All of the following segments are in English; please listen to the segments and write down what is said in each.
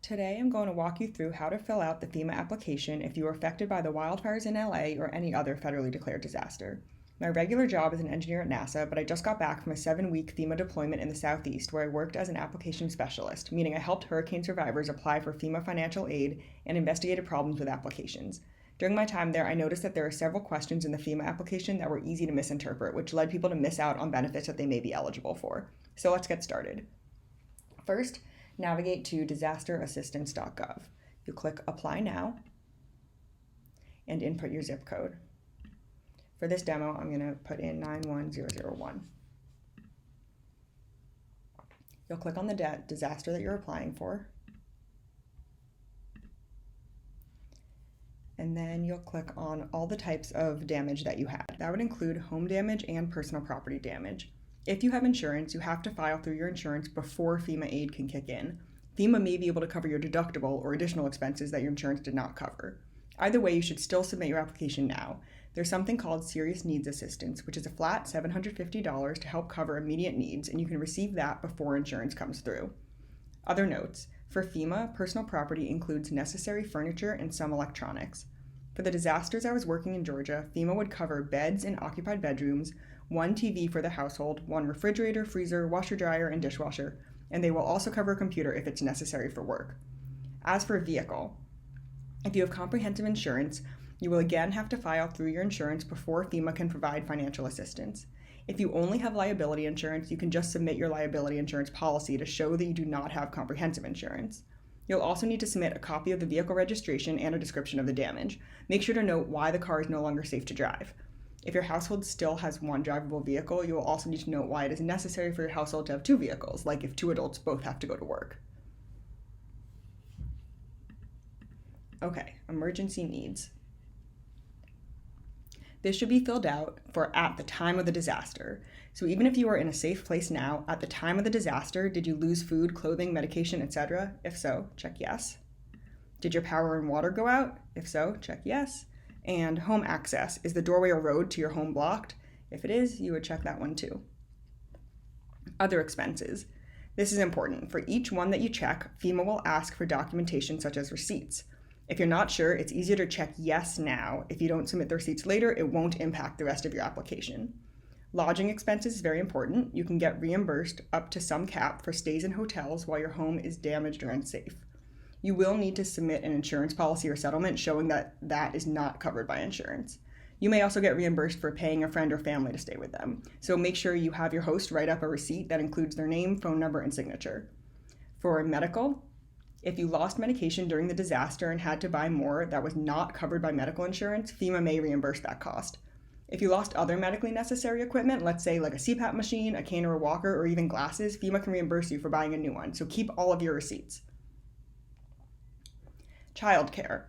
Today I'm going to walk you through how to fill out the FEMA application if you were affected by the wildfires in LA or any other federally declared disaster. My regular job is an engineer at NASA, but I just got back from a 7-week FEMA deployment in the Southeast where I worked as an application specialist, meaning I helped hurricane survivors apply for FEMA financial aid and investigated problems with applications. During my time there, I noticed that there are several questions in the FEMA application that were easy to misinterpret, which led people to miss out on benefits that they may be eligible for. So let's get started. First, navigate to disasterassistance.gov. You click Apply Now and input your zip code. For this demo, I'm going to put in 91001. You'll click on the disaster that you're applying for, and then you'll click on all the types of damage that you had. That would include home damage and personal property damage. If you have insurance, you have to file through your insurance before FEMA aid can kick in. FEMA may be able to cover your deductible or additional expenses that your insurance did not cover. Either way, you should still submit your application now. There's something called Serious Needs Assistance, which is a flat $750 to help cover immediate needs, and you can receive that before insurance comes through. Other notes: for FEMA, personal property includes necessary furniture and some electronics. For the disasters I was working in Georgia, FEMA would cover beds in occupied bedrooms, 1 TV for the household, 1 refrigerator, freezer, washer, dryer, and dishwasher, and they will also cover a computer if it's necessary for work. As for a vehicle, if you have comprehensive insurance, you will again have to file through your insurance before FEMA can provide financial assistance. If you only have liability insurance, you can just submit your liability insurance policy to show that you do not have comprehensive insurance. You'll also need to submit a copy of the vehicle registration and a description of the damage. Make sure to note why the car is no longer safe to drive. If your household still has 1 drivable vehicle, you will also need to note why it is necessary for your household to have 2 vehicles, like if 2 adults both have to go to work. Okay, emergency needs. This should be filled out for at the time of the disaster. So even if you are in a safe place now, at the time of the disaster, did you lose food, clothing, medication, etc.? If so, check yes. Did your power and water go out? If so, check yes. And home access, is the doorway or road to your home blocked? If it is, you would check that one too. Other expenses. This is important. For each one that you check, FEMA will ask for documentation such as receipts. If you're not sure, it's easier to check yes now. If you don't submit the receipts later, it won't impact the rest of your application. Lodging expenses is very important. You can get reimbursed up to some cap for stays in hotels while your home is damaged or unsafe. You will need to submit an insurance policy or settlement showing that that is not covered by insurance. You may also get reimbursed for paying a friend or family to stay with them. So make sure you have your host write up a receipt that includes their name, phone number, and signature. For medical, if you lost medication during the disaster and had to buy more that was not covered by medical insurance, FEMA may reimburse that cost. If you lost other medically necessary equipment, let's say like a CPAP machine, a cane or a walker, or even glasses, FEMA can reimburse you for buying a new one. So keep all of your receipts. Childcare.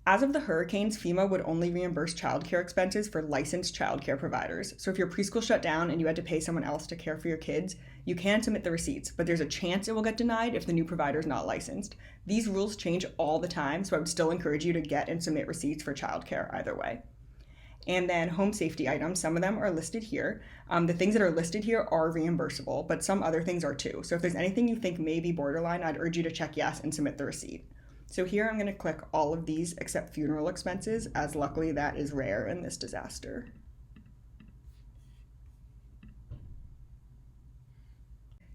As of the hurricanes, FEMA would only reimburse childcare expenses for licensed childcare providers. So if your preschool shut down and you had to pay someone else to care for your kids, you can submit the receipts, but there's a chance it will get denied if the new provider is not licensed. These rules change all the time, so I would still encourage you to get and submit receipts for childcare either way. And then home safety items, some of them are listed here. The things that are listed here are reimbursable, but some other things are too. So if there's anything you think may be borderline, I'd urge you to check yes and submit the receipt. So here I'm going to click all of these except funeral expenses, as luckily that is rare in this disaster.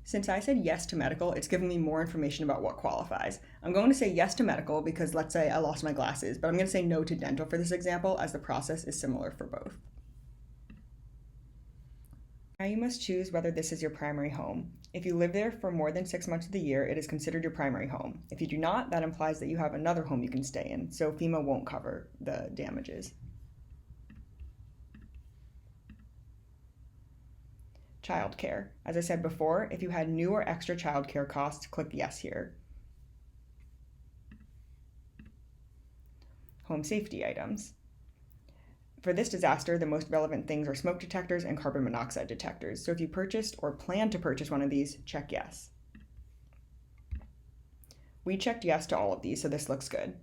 Since I said yes to medical, it's giving me more information about what qualifies. I'm going to say yes to medical because let's say I lost my glasses, but I'm going to say no to dental for this example as the process is similar for both. Now you must choose whether this is your primary home. If you live there for more than 6 months of the year, it is considered your primary home. If you do not, that implies that you have another home you can stay in, so FEMA won't cover the damages. Childcare. As I said before, if you had new or extra childcare costs, click yes here. Home safety items. For this disaster, the most relevant things are smoke detectors and carbon monoxide detectors. So if you purchased or plan to purchase one of these, check yes. We checked yes to all of these, so this looks good.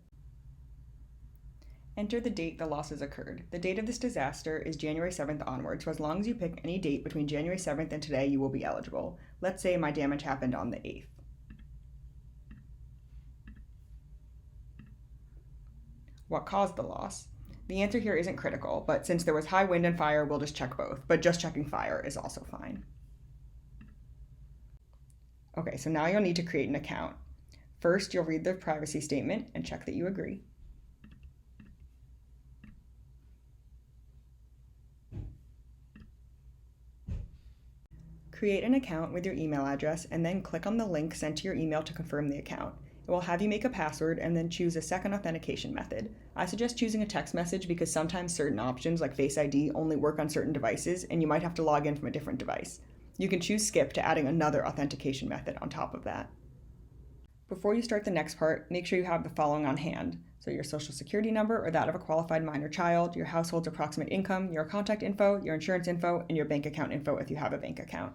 Enter the date the losses occurred. The date of this disaster is January 7th onward, so as long as you pick any date between January 7th and today, you will be eligible. Let's say my damage happened on the 8th. What caused the loss? The answer here isn't critical, but since there was high wind and fire, we'll just check both, but just checking fire is also fine. Okay, so now you'll need to create an account. First, you'll read the privacy statement and check that you agree. Create an account with your email address and then click on the link sent to your email to confirm the account. It will have you make a password and then choose a second authentication method. I suggest choosing a text message because sometimes certain options like Face ID only work on certain devices and you might have to log in from a different device. You can choose skip to adding another authentication method on top of that. Before you start the next part, make sure you have the following on hand. So your social security number or that of a qualified minor child, your household's approximate income, your contact info, your insurance info, and your bank account info if you have a bank account.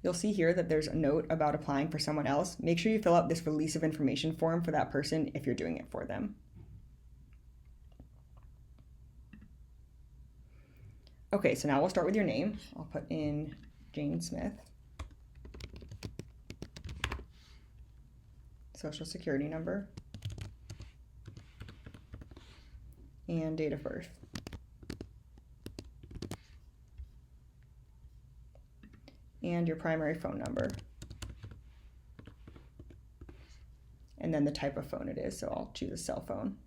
You'll see here that there's a note about applying for someone else. Make sure you fill out this release of information form for that person if you're doing it for them. Okay, so now we'll start with your name. I'll put in Jane Smith. Social security number. And date of birth. And your primary phone number. And then the type of phone it is, so I'll choose a cell phone.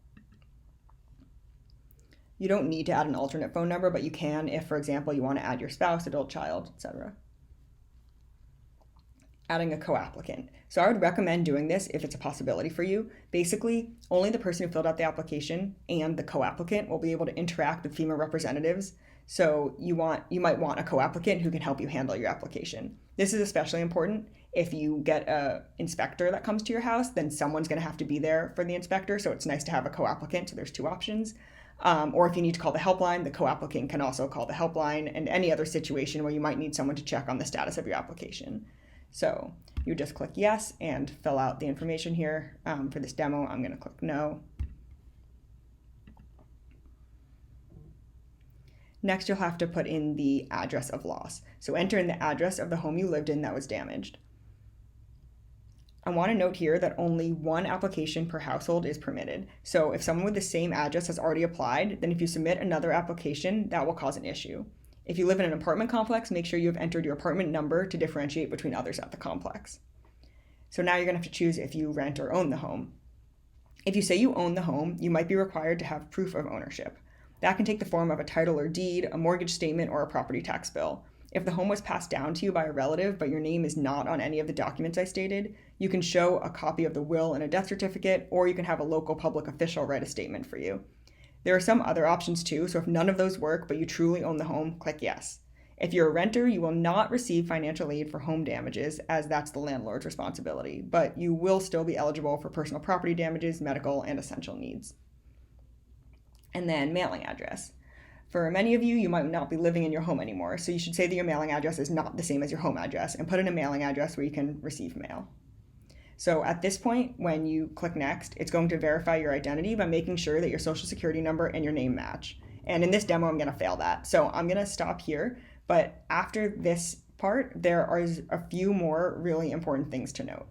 You don't need to add an alternate phone number, but you can if, for example, you want to add your spouse, adult child, etc. Adding a co-applicant. So I would recommend doing this if it's a possibility for you. Basically, only the person who filled out the application and the co-applicant will be able to interact with FEMA representatives. So you might want a co-applicant who can help you handle your application. This is especially important if you get an inspector that comes to your house, then someone's going to have to be there for the inspector. So it's nice to have a co-applicant. So there's two options. Or if you need to call the helpline, the co-applicant can also call the helpline, and any other situation where you might need someone to check on the status of your application. So you just click yes and fill out the information here. For this demo, I'm going to click no. Next, you'll have to put in the address of loss. So enter in the address of the home you lived in that was damaged. I want to note here that only one application per household is permitted. So if someone with the same address has already applied, then if you submit another application, that will cause an issue. If you live in an apartment complex, make sure you have entered your apartment number to differentiate between others at the complex. So now you're going to have to choose if you rent or own the home. If you say you own the home, you might be required to have proof of ownership. That can take the form of a title or deed, a mortgage statement, or a property tax bill. If the home was passed down to you by a relative, but your name is not on any of the documents I stated, you can show a copy of the will and a death certificate, or you can have a local public official write a statement for you. There are some other options too, so if none of those work, but you truly own the home, click yes. If you're a renter, you will not receive financial aid for home damages, as that's the landlord's responsibility, but you will still be eligible for personal property damages, medical, and essential needs. And then mailing address. For many of you, you might not be living in your home anymore, so you should say that your mailing address is not the same as your home address and put in a mailing address where you can receive mail. So at this point, when you click next, it's going to verify your identity by making sure that your social security number and your name match. And in this demo, I'm going to fail that. So I'm going to stop here, but after this part, there are a few more really important things to note.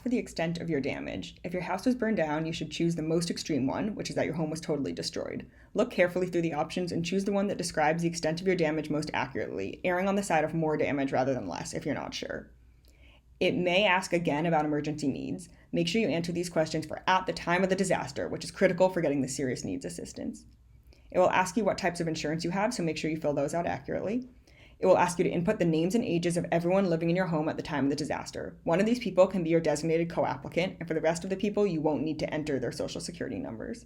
For the extent of your damage, if your house was burned down, you should choose the most extreme one, which is that your home was totally destroyed. Look carefully through the options and choose the one that describes the extent of your damage most accurately, erring on the side of more damage rather than less if you're not sure. It may ask again about emergency needs. Make sure you answer these questions for at the time of the disaster, which is critical for getting the serious needs assistance. It will ask you what types of insurance you have, so make sure you fill those out accurately. It will ask you to input the names and ages of everyone living in your home at the time of the disaster. One of these people can be your designated co-applicant, and for the rest of the people, you won't need to enter their social security numbers.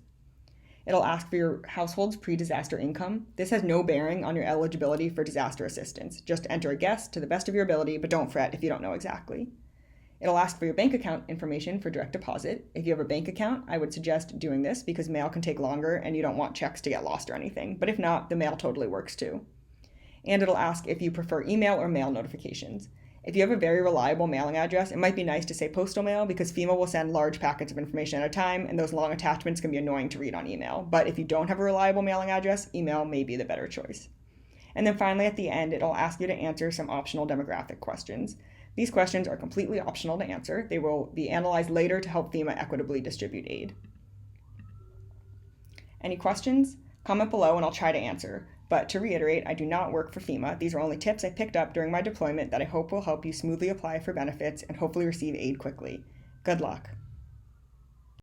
It'll ask for your household's pre-disaster income. This has no bearing on your eligibility for disaster assistance. Just enter a guess to the best of your ability, but don't fret if you don't know exactly. It'll ask for your bank account information for direct deposit. If you have a bank account, I would suggest doing this because mail can take longer and you don't want checks to get lost or anything. But if not, the mail totally works too. And it'll ask if you prefer email or mail notifications. If you have a very reliable mailing address, it might be nice to say postal mail because FEMA will send large packets of information at a time, and those long attachments can be annoying to read on email. But if you don't have a reliable mailing address, email may be the better choice. And then finally, at the end, it'll ask you to answer some optional demographic questions. These questions are completely optional to answer. They will be analyzed later to help FEMA equitably distribute aid. Any questions? Comment below and I'll try to answer. But to reiterate, I do not work for FEMA. These are only tips I picked up during my deployment that I hope will help you smoothly apply for benefits and hopefully receive aid quickly. Good luck.